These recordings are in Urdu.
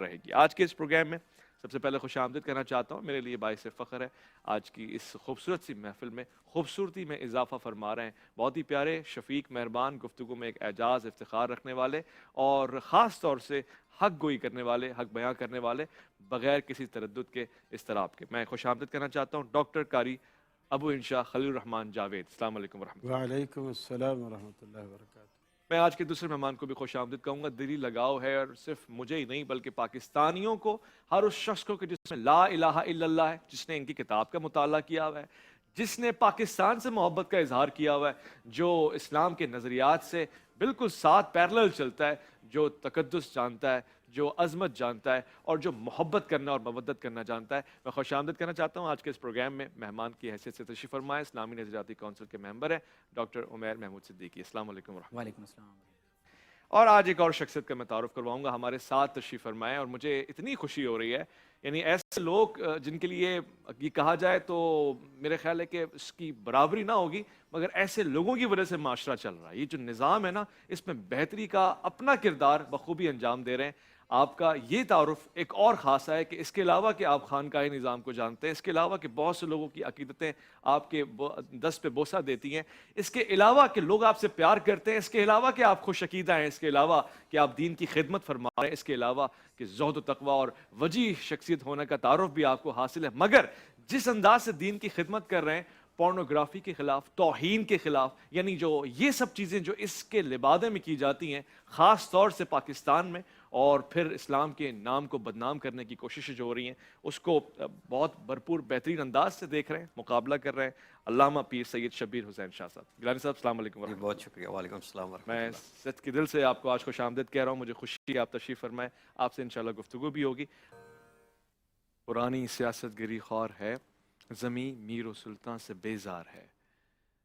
رہے گی۔ آج کے اس پروگرام میں سب سے پہلے خوش آمدید کہنا چاہتا ہوں، میرے لیے باعث فخر ہے آج کی اس خوبصورت سی محفل میں خوبصورتی میں اضافہ فرما رہے ہیں بہت ہی پیارے، شفیق، مہربان، گفتگو میں ایک اعجاز، افتخار رکھنے والے اور خاص طور سے حق گوئی کرنے والے، حق بیاں کرنے والے، بغیر کسی تردد کے، اضطراب کے۔ میں خوش آمدید کہنا چاہتا ہوں ڈاکٹر قاری ابو انشا خلیل الرحمان جاوید۔ السلام علیکم ورحمۃ اللہ۔ وعلیکم السلام ورحمۃ اللہ وبرکاتہ۔ میں آج کے دوسرے مہمان کو بھی خوش آمدید کہوں گا۔ دلی لگاؤ ہے، اور صرف مجھے ہی نہیں بلکہ پاکستانیوں کو، ہر اس شخص کو کہ جس میں لا الہ الا اللہ ہے، جس نے ان کی کتاب کا مطالعہ کیا ہوا ہے، جس نے پاکستان سے محبت کا اظہار کیا ہوا ہے، جو اسلام کے نظریات سے بالکل ساتھ پیرلل چلتا ہے، جو تقدس جانتا ہے، جو عظمت جانتا ہے اور جو محبت کرنا اور مودت کرنا جانتا ہے۔ میں خوش آمدید کرنا چاہتا ہوں آج کے اس پروگرام میں مہمان کی حیثیت سے تشریف فرمائے اسلامی نظریاتی کونسل کے ممبر ہیں ڈاکٹر عمیر محمود صدیقی۔ السلام علیکم ورحمۃ اللہ۔ وعلیکم السلام۔ اور آج ایک اور شخصیت کا میں تعارف کرواؤں گا، ہمارے ساتھ تشریف فرمائے، اور مجھے اتنی خوشی ہو رہی ہے، یعنی ایسے لوگ جن کے لیے یہ کہا جائے تو میرے خیال ہے کہ اس کی برابری نہ ہوگی، مگر ایسے لوگوں کی وجہ سے معاشرہ چل رہا ہے۔ یہ جو نظام ہے نا، اس میں بہتری کا اپنا کردار بخوبی انجام دے رہے ہیں۔ آپ کا یہ تعارف ایک اور خاصہ ہے کہ اس کے علاوہ کہ آپ خانقاہ نظام کو جانتے ہیں، اس کے علاوہ کہ بہت سے لوگوں کی عقیدتیں آپ کے دست پہ بوسہ دیتی ہیں، اس کے علاوہ کہ لوگ آپ سے پیار کرتے ہیں، اس کے علاوہ کہ آپ خوش عقیدہ ہیں، اس کے علاوہ کہ آپ دین کی خدمت فرما رہے ہیں، اس کے علاوہ کہ زہد و تقوی اور وجیح شخصیت ہونے کا تعارف بھی آپ کو حاصل ہے، مگر جس انداز سے دین کی خدمت کر رہے ہیں، پورنوگرافی کے خلاف، توہین کے خلاف، یعنی جو یہ سب چیزیں جو اس کے لبادے میں کی جاتی ہیں، خاص طور سے پاکستان میں، اور پھر اسلام کے نام کو بدنام کرنے کی کوششیں جو ہو رہی ہیں، اس کو بہت بھرپور بہترین انداز سے دیکھ رہے ہیں، مقابلہ کر رہے ہیں علامہ پیر سید شبیر حسین شاہ صاحب۔ گیلانی صاحب السلام علیکم ورحمۃ اللہ۔ بہت شکریہ۔ وعلیکم السلام ورحمۃ میں اللہ۔ سچ کے دل سے آپ کو آج خوش آمدید کہہ رہا ہوں، مجھے خوشی ہے آپ تشریف فرمائیں، آپ سے انشاءاللہ گفتگو بھی ہوگی۔ پرانی سیاست گری خوار ہے، زمیں میر و سلطان سے بیزار ہے،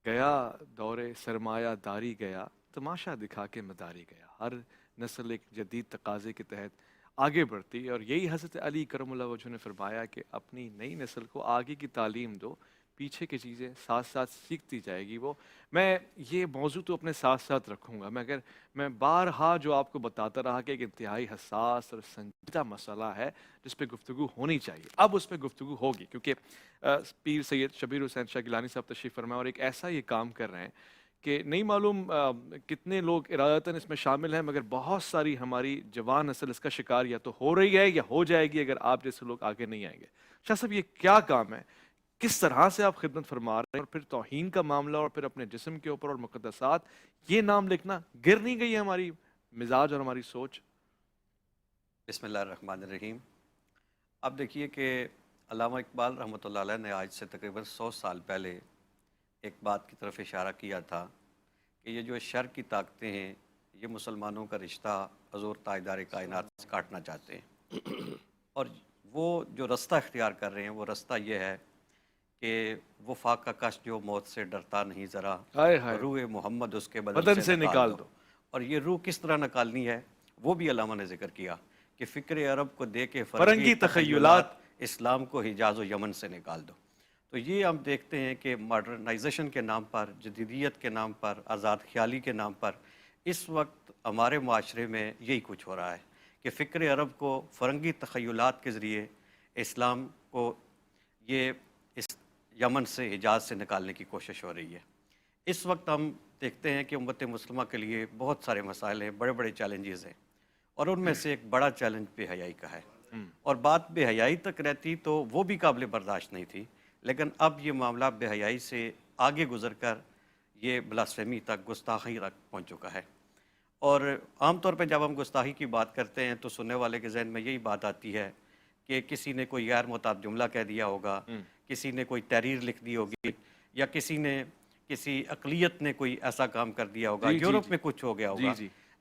گیا دور سرمایہ داری گیا، تماشا دکھا کے مداری گیا۔ ہر نسل ایک جدید تقاضے کے تحت آگے بڑھتی ہے، اور یہی حضرت علی کرم اللہ وجہہ نے فرمایا کہ اپنی نئی نسل کو آگے کی تعلیم دو، پیچھے کی چیزیں ساتھ ساتھ سیکھتی جائے گی وہ۔ میں یہ موضوع تو اپنے ساتھ ساتھ رکھوں گا، مگر میں بارہا جو آپ کو بتاتا رہا کہ ایک انتہائی حساس اور سنجیدہ مسئلہ ہے جس پہ گفتگو ہونی چاہیے، اب اس پہ گفتگو ہوگی، کیونکہ پیر سید شبیر حسین شاہ گیلانی صاحب تشریف فرمائے اور ایک ایسا یہ کام کر رہے ہیں کہ نہیں معلوم کتنے لوگ ارادتاً اس میں شامل ہیں، مگر بہت ساری ہماری جوان نسل اس کا شکار یا تو ہو رہی ہے یا ہو جائے گی اگر آپ جیسے لوگ آگے نہیں آئیں گے۔ شاہ صاحب، یہ کیا کام ہے، کس طرح سے آپ خدمت فرما رہے ہیں، اور پھر توہین کا معاملہ، اور پھر اپنے جسم کے اوپر اور مقدسات یہ نام لکھنا، گر نہیں گئی ہے ہماری مزاج اور ہماری سوچ؟ بسم اللہ الرحمن الرحیم۔ اب دیکھیے کہ علامہ اقبال رحمۃ اللہ علیہ نے آج سے تقریباً 100 سال پہلے ایک بات کی طرف اشارہ کیا تھا کہ یہ جو شر کی طاقتیں ہیں، یہ مسلمانوں کا رشتہ حضور تاجدار کائنات سے کاٹنا چاہتے ہیں، اور وہ جو رستہ اختیار کر رہے ہیں وہ رستہ یہ ہے کہ وہ فاقہ کش جو موت سے ڈرتا نہیں ذرا، ہائے ہائے، روح محمد اس کے بدن بدن سے سے نکال نکال دو۔ اور یہ روح کس طرح نکالنی ہے وہ بھی علامہ نے ذکر کیا کہ فکر عرب کو دے کے فرنگی فرنگی تخیلات، تخیلات، اسلام کو حجاز و یمن سے نکال دو۔ تو یہ ہم دیکھتے ہیں کہ ماڈرنائزیشن کے نام پر، جدیدیت کے نام پر، آزاد خیالی کے نام پر اس وقت ہمارے معاشرے میں یہی کچھ ہو رہا ہے کہ فکر عرب کو فرنگی تخیلات کے ذریعے اسلام کو یہ اس یمن سے، حجاز سے نکالنے کی کوشش ہو رہی ہے۔ اس وقت ہم دیکھتے ہیں کہ امت مسلمہ کے لیے بہت سارے مسائل ہیں، بڑے بڑے چیلنجز ہیں، اور ان میں سے ایک بڑا چیلنج بے حیائی کا ہے، اور بات بے حیائی تک رہتی تو وہ بھی قابل برداشت نہیں تھی، لیکن اب یہ معاملہ بے حیائی سے آگے گزر کر یہ بلاسفیمی تک، گستاخی تک پہنچ چکا ہے۔ اور عام طور پہ جب ہم گستاخی کی بات کرتے ہیں تو سننے والے کے ذہن میں یہی بات آتی ہے کہ کسی نے کوئی غیر معتاد جملہ کہہ دیا ہوگا، کسی نے کوئی تحریر لکھ دی ہوگی، یا کسی اقلیت نے کوئی ایسا کام کر دیا ہوگا، یورپ میں کچھ ہو گیا ہوگا۔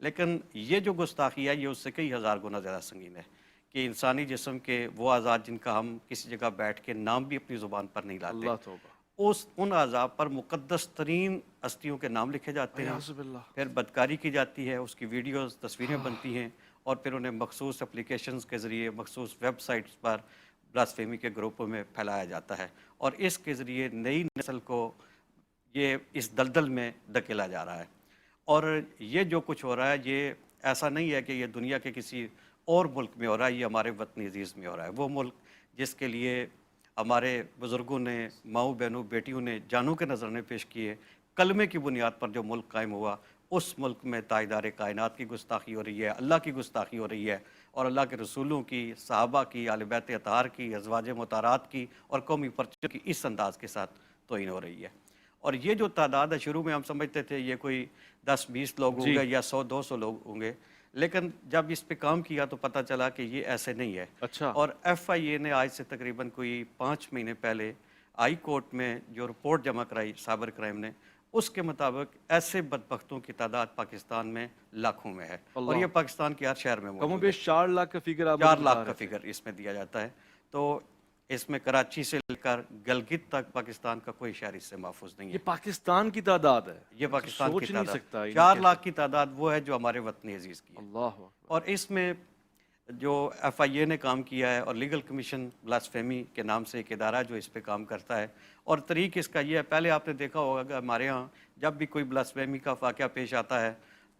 لیکن یہ جو گستاخی ہے یہ اس سے کئی ہزار گنا زیادہ سنگین ہے کہ انسانی جسم کے وہ اعضاء جن کا ہم کسی جگہ بیٹھ کے نام بھی اپنی زبان پر نہیں لاتے، اللہ توبہ، ان اعضاء پر مقدس ترین ہستیوں کے نام لکھے جاتے ہیں، اعوذ باللہ، پھر بدکاری کی جاتی ہے، اس کی ویڈیوز، تصویریں بنتی ہیں، اور پھر انہیں مخصوص اپلیکیشنز کے ذریعے، مخصوص ویب سائٹس پر بلاسفیمی کے گروپوں میں پھیلایا جاتا ہے، اور اس کے ذریعے نئی نسل کو یہ اس دلدل میں دھکیلا جا رہا ہے۔ اور یہ جو کچھ ہو رہا ہے یہ ایسا نہیں ہے کہ یہ دنیا کے کسی اور ملک میں ہو رہا ہے، یہ ہمارے وطن عزیز میں ہو رہا ہے۔ وہ ملک جس کے لیے ہمارے بزرگوں نے، ماؤں بہنوں بیٹیوں نے جانوں کے نذرانے پیش کیے، کلمے کی بنیاد پر جو ملک قائم ہوا، اس ملک میں تاجدار کائنات کی گستاخی ہو رہی ہے، اللہ کی گستاخی ہو رہی ہے، اور اللہ کے رسولوں کی، صحابہ کی، آل بیت اطہار کی، ازواج مطہرات کی اور قومی پرچم کی اس انداز کے ساتھ توہین ہو رہی ہے۔ اور یہ جو تعداد ہے، شروع میں ہم سمجھتے تھے یہ کوئی 10-20 لوگ ہوں جی گے یا 100-200 لوگ ہوں گے، لیکن جب اس پہ کام کیا تو پتہ چلا کہ یہ ایسے نہیں ہے۔ اچھا اور ایف آئی اے نے آج سے تقریباً کوئی 5 مہینے پہلے ہائی کورٹ میں جو رپورٹ جمع کرائی سائبر کرائم نے، اس کے مطابق ایسے بدبختوں کی تعداد پاکستان میں لاکھوں میں ہے، اور اللہ، یہ پاکستان کے ہر شہر میں کم و موجود ہے۔ بیش 4 لاکھ کا فگر آپ 4 مجھے لاکھ بتا کا رہے تھے۔ فگر اس میں دیا جاتا ہے۔ تو اس میں کراچی سے لے کر گلگت تک پاکستان کا کوئی شہر اس سے محفوظ نہیں ہے۔ یہ پاکستان کی تعداد ہے، یہ پاکستان کی سوچ نہیں تعداد، سکتا 4 لاکھ کی تعداد وہ ہے جو ہمارے وطن عزیز کی ہے۔ اللہ اکبر۔ اور اس میں جو ایف آئی اے نے کام کیا ہے، اور لیگل کمیشن بلاسفیمی کے نام سے ایک ادارہ جو اس پہ کام کرتا ہے، اور طریق اس کا یہ ہے، پہلے آپ نے دیکھا ہوگا کہ ہمارے ہاں جب بھی کوئی بلاسفیمی کا واقعہ پیش آتا ہے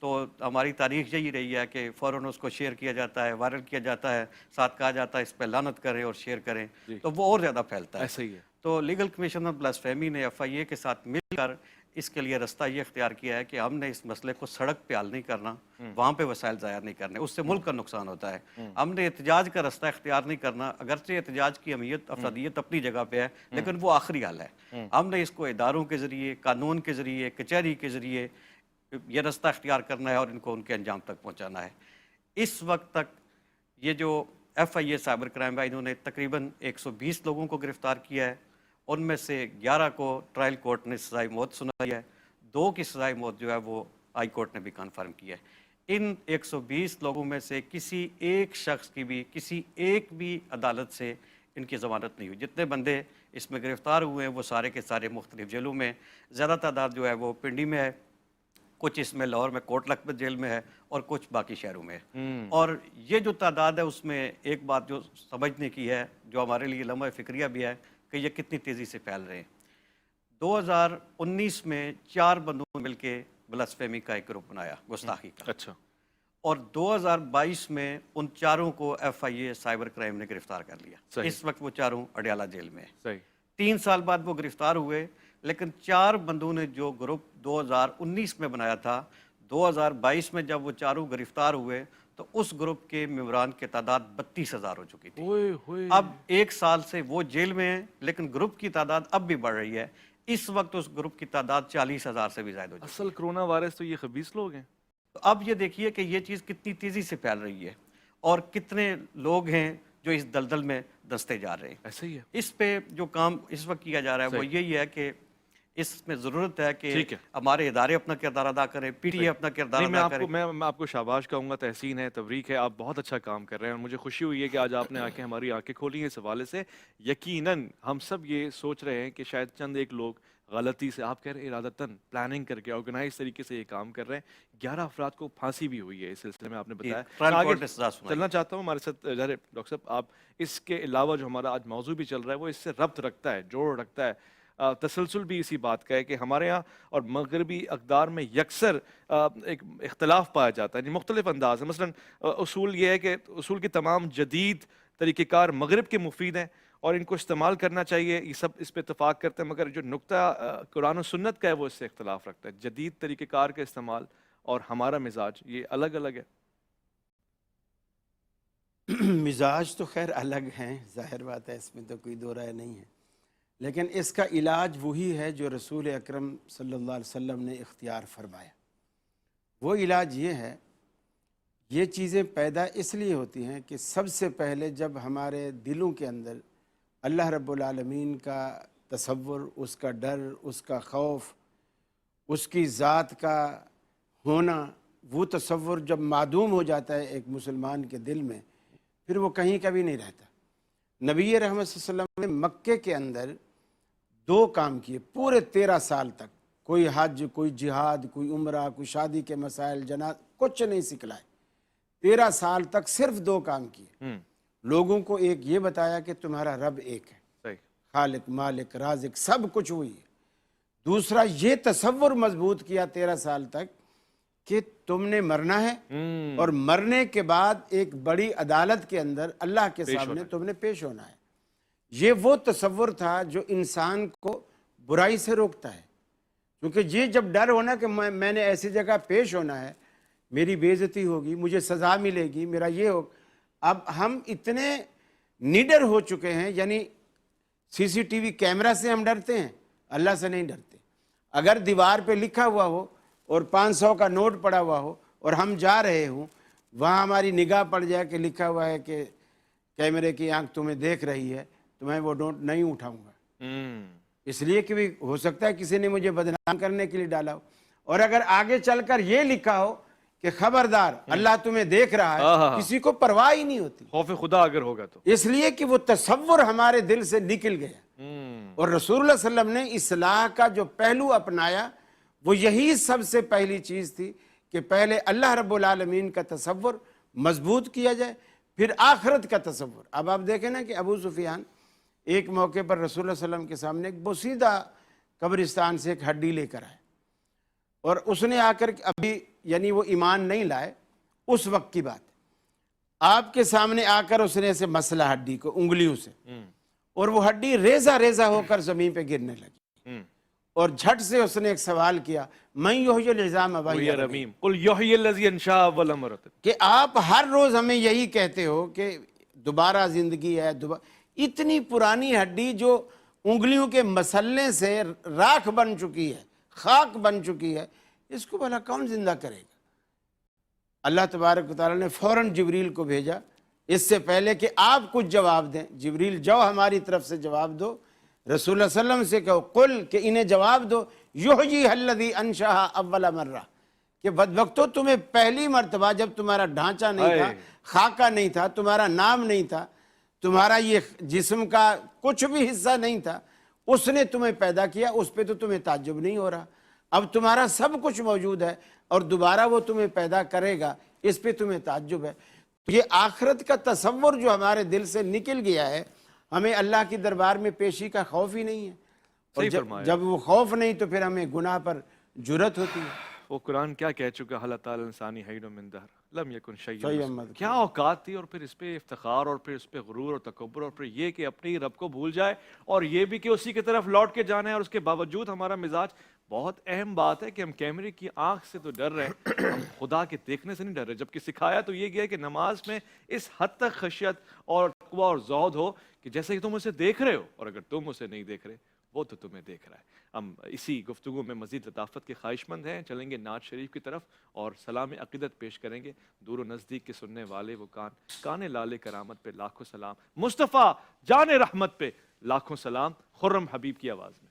تو ہماری تاریخ یہی رہی ہے کہ فوراً اس کو شیئر کیا جاتا ہے، وائرل کیا جاتا ہے، ساتھ کہا جاتا ہے اس پہ لعنت کریں اور شیئر کریں، جی تو وہ اور زیادہ پھیلتا ہے۔ ایسا ہی ہے۔ تو لیگل کمیشن آف بلاسفیمی نے ایف آئی اے کے ساتھ مل کر اس کے لیے رستہ یہ اختیار کیا ہے کہ ہم نے اس مسئلے کو سڑک پہ حل نہیں کرنا، وہاں پہ وسائل ضائع نہیں کرنے، اس سے ملک کا نقصان ہوتا ہے۔ ہم نے احتجاج کا رستہ اختیار نہیں کرنا، اگرچہ احتجاج کی اہمیت، افرادیت اپنی جگہ پہ ہے، لیکن وہ آخری حل ہے۔ ہم نے اس کو اداروں کے ذریعے، قانون کے ذریعے، کچہری کے ذریعے یہ رستہ اختیار کرنا ہے اور ان کو ان کے انجام تک پہنچانا ہے۔ اس وقت تک یہ جو F I A cyber crime ہے، انہوں نے تقریباً 120 لوگوں کو گرفتار کیا ہے، ان میں سے 11 کو ٹرائل کورٹ نے سزائے موت سنائی ہے، 2 کی سزائے موت جو ہے وہ ہائی کورٹ نے بھی کنفرم کی ہے۔ ان 120 لوگوں میں سے کسی ایک شخص کی بھی، کسی ایک بھی عدالت سے ان کی ضمانت نہیں ہوئی۔ جتنے بندے اس میں گرفتار ہوئے ہیں وہ سارے کے سارے مختلف جیلوں میں، زیادہ تعداد جو ہے وہ پنڈی میں ہے، کچھ اس میں لاہور میں کوٹ لکھپت جیل میں ہے، اور کچھ باقی شہروں میں ہے۔ اور یہ جو تعداد ہے اس میں ایک بات جو سمجھنے کی ہے، جو ہمارے لیے لمحہ فکریہ بھی ہے، کہ یہ کتنی تیزی سے پھیل رہے ہیں۔ 2019 میں 4 بندوں نے مل کے بلاسفیمی کا ایک گروپ بنایا، گستاخی کا، اچھا اور 2022 میں ان 4 کو F I A cyber crime نے گرفتار کر لیا۔ صحیح۔ اس وقت وہ 4 اڈیالہ جیل میں ہیں۔ صحیح 3 سال بعد وہ گرفتار ہوئے، لیکن 4 بندوں نے جو گروپ 2019 میں بنایا تھا، 2022 میں جب وہ 4 گرفتار ہوئے تو اس گروپ کے ممبران کی تعداد 32,000 ہو چکی تھی۔ اوئے ہوئے، اب 1 سال سے وہ جیل میں ہیں، لیکن گروپ کی تعداد اب بھی بڑھ رہی ہے۔ اس وقت اس گروپ کی تعداد 40,000 سے بھی زائد ہو چکی ہے۔ اصل کرونا وائرس تو یہ خبیث لوگ ہیں۔ تو اب یہ دیکھیے کہ یہ چیز کتنی تیزی سے پھیل رہی ہے، اور کتنے لوگ ہیں جو اس دلدل میں دستے جا رہے ہیں۔ ایسا ہی ہے۔ اس پہ جو کام اس وقت کیا جا رہا ہے وہ صحیح۔ یہی ہے کہ اس میں ضرورت ہے کہ ٹھیک ہے۔ ہمارے ادارے اپنا کردار ادا کریں، پی ٹی اے اپنا کردار نہیں، ادا کریں۔ میں آپ کو شاباش کہوں گا، تحسین ہے، تبریک ہے، آپ بہت اچھا کام کر رہے ہیں، اور مجھے خوشی ہوئی ہے کہ آج آپ نے ہماری آنکھیں کھولی ہیں اس حوالے سے۔ یقیناً ہم سب یہ سوچ رہے ہیں کہ شاید چند ایک لوگ غلطی سے، آپ کہہ رہے ہیں ارادتاً پلاننگ کر کے، آرگنائز طریقے سے یہ کام کر رہے ہیں۔ 11 افراد کو پھانسی بھی ہوئی ہے اس سلسلے میں، آپ نے بتایا۔ ٹرائل میں آگے کورٹ نے سزا سنائی۔ چلنا چاہتا ہوں ہمارے ساتھ ڈاکٹر صاحب، آپ اس کے علاوہ جو ہمارا آج موضوع بھی چل رہا ہے وہ اس سے ربط رکھتا ہے، جوڑ رکھتا ہے، تسلسل بھی اسی بات کا ہے کہ ہمارے ہاں اور مغربی اقدار میں یکسر ایک اختلاف پایا جاتا ہے، مختلف انداز ہے۔ مثلا اصول یہ ہے کہ اصول کے تمام جدید طریقہ کار مغرب کے مفید ہیں اور ان کو استعمال کرنا چاہیے، یہ سب اس پہ اتفاق کرتے ہیں، مگر جو نقطہ قرآن و سنت کا ہے وہ اس سے اختلاف رکھتا ہے۔ جدید طریقہ کار کا استعمال اور ہمارا مزاج یہ الگ الگ ہے۔ مزاج تو خیر الگ ہیں، ظاہر بات ہے، اس میں تو کوئی دو رائے نہیں ہے، لیکن اس کا علاج وہی ہے جو رسول اکرم صلی اللہ علیہ وسلم نے اختیار فرمایا۔ وہ علاج یہ ہے، یہ چیزیں پیدا اس لیے ہوتی ہیں کہ سب سے پہلے جب ہمارے دلوں کے اندر اللہ رب العالمین کا تصور، اس کا ڈر، اس کا خوف، اس کی ذات کا ہونا، وہ تصور جب معدوم ہو جاتا ہے ایک مسلمان کے دل میں، پھر وہ کہیں کبھی نہیں رہتا۔ نبی رحمت صلی اللہ علیہ وسلم نے مکے کے اندر 2 کام کیے پورے 13 سال تک، کوئی حج، کوئی جہاد، کوئی عمرہ، کوئی شادی کے مسائل، جناز، کچھ نہیں سکھلائے۔ 13 سال تک صرف 2 کام کیے۔ لوگوں کو ایک یہ بتایا کہ تمہارا رب ایک ہے، صحیح۔ خالق، مالک، رازق، سب کچھ وہی ہے۔ دوسرا یہ تصور مضبوط کیا 13 سال تک کہ تم نے مرنا ہے اور مرنے کے بعد ایک بڑی عدالت کے اندر اللہ کے سامنے تم نے پیش ہونا ہے۔ یہ وہ تصور تھا جو انسان کو برائی سے روکتا ہے، کیونکہ یہ جب ڈر ہونا کہ میں نے ایسی جگہ پیش ہونا ہے، میری بے عزتی ہوگی، مجھے سزا ملے گی، میرا یہ ہو۔ اب ہم اتنے نڈر ہو چکے ہیں، یعنی سی سی ٹی وی کیمرہ سے ہم ڈرتے ہیں، اللہ سے نہیں ڈرتے۔ اگر دیوار پہ لکھا ہوا ہو اور 500 کا نوٹ پڑا ہوا ہو اور ہم جا رہے ہوں، وہاں ہماری نگاہ پڑ جائے کہ لکھا ہوا ہے کہ کیمرے کی آنکھ تمہیں دیکھ رہی ہے، تو میں وہ نوٹ نہیں اٹھاؤں گا، اس لیے کہ بھی ہو سکتا ہے کسی نے مجھے بدنام کرنے کے لیے ڈالا ہو۔ اور اگر آگے چل کر یہ لکھا ہو کہ خبردار اللہ تمہیں دیکھ رہا ہے، کسی کو پرواہ ہی نہیں ہوتی، خوف خدا اگر ہوگا تو، اس لیے کہ وہ تصور ہمارے دل سے نکل گیا۔ اور رسول اللہ صلی اللہ علیہ وسلم نے اصلاح کا جو پہلو اپنایا وہ یہی سب سے پہلی چیز تھی کہ پہلے اللہ رب العالمین کا تصور مضبوط کیا جائے، پھر آخرت کا تصور۔ اب آپ دیکھیں نا کہ ابو سفیان ایک موقع پر رسول اللہ صلی اللہ علیہ وسلم کے سامنے ایک بوسیدہ قبرستان سے ایک ہڈی لے کر آئے، اور اس نے آ کر ابھی یعنی وہ ایمان نہیں لائے، اس وقت کی بات ہے، آپ کے سامنے آ کر اس نے ایسے مسلا ہڈی کو انگلیوں سے، اور وہ ہڈی ریزہ ریزہ ہو کر زمین پہ گرنے لگی، اور جھٹ سے اس نے ایک سوال کیا، من یحیی العظام وہی رمیم، قل یحیی الذی انشأ اول مرۃ، کہ آپ ہر روز ہمیں یہی کہتے ہو کہ دوبارہ زندگی ہے، اتنی پرانی ہڈی جو انگلیوں کے مسلنے سے راکھ بن چکی ہے، خاک بن چکی ہے، اس کو بھلا کون زندہ کرے گا؟ اللہ تبارک و تعالیٰ نے فوراً جبریل کو بھیجا، اس سے پہلے کہ آپ کچھ جواب دیں، جبریل جاؤ ہماری طرف سے جواب دو، رسول اللہ صلی اللہ علیہ وسلم سے کہو قل، کہ انہیں جواب دو، یحیی الذی انشأ اول مرہ، کہ بدبختو تمہیں پہلی مرتبہ جب تمہارا ڈھانچہ نہیں تھا، خاکہ نہیں تھا، تمہارا نام نہیں تھا، تمہارا یہ جسم کا کچھ بھی حصہ نہیں تھا، اس نے تمہیں پیدا کیا، اس پہ تو تمہیں تعجب نہیں ہو رہا، اب تمہارا سب کچھ موجود ہے اور دوبارہ وہ تمہیں پیدا کرے گا، اس پہ تمہیں تعجب ہے۔ یہ آخرت کا تصور جو ہمارے دل سے نکل گیا ہے، ہمیں اللہ کی دربار میں پیشی کا خوف ہی نہیں ہے، اور جب وہ خوف نہیں تو پھر ہمیں گناہ پر جرأت ہوتی ہے۔ وہ قرآن کیا کہہ چکا، اللہ تعالیٰ انسانی حین من دہر لم یکن شیئا شیئا مذکورا، مذکورا۔ کیا اوقات تھی، اور پھر اس پہ افتخار، اور پھر اس پہ غرور اور تکبر، اور پھر یہ کہ اپنی رب کو بھول جائے، اور یہ بھی کہ اسی کی طرف لوٹ کے جانا ہے، اور اس کے باوجود ہمارا مزاج۔ بہت اہم بات ہے کہ ہم کیمرے کی آنکھ سے تو ڈر رہے ہیں، ہم خدا کے دیکھنے سے نہیں ڈر رہے، جبکہ سکھایا تو یہ گیا کہ نماز میں اس حد تک خشیت اور تقویٰ اور زہد ہو کہ جیسے کہ تم اسے دیکھ رہے ہو، اور اگر تم اسے نہیں دیکھ رہے وہ تو تمہیں دیکھ رہا ہے۔ ہم اسی گفتگو میں مزید لطافت کے خواہش مند ہیں، چلیں گے نعت شریف کی طرف اور سلام عقیدت پیش کریں گے۔ دور و نزدیک کے سننے والے وہ کان لال کرامت پہ لاکھوں سلام، مصطفیٰ جان رحمت پہ لاکھوں سلام، خرم حبیب کی آواز میں۔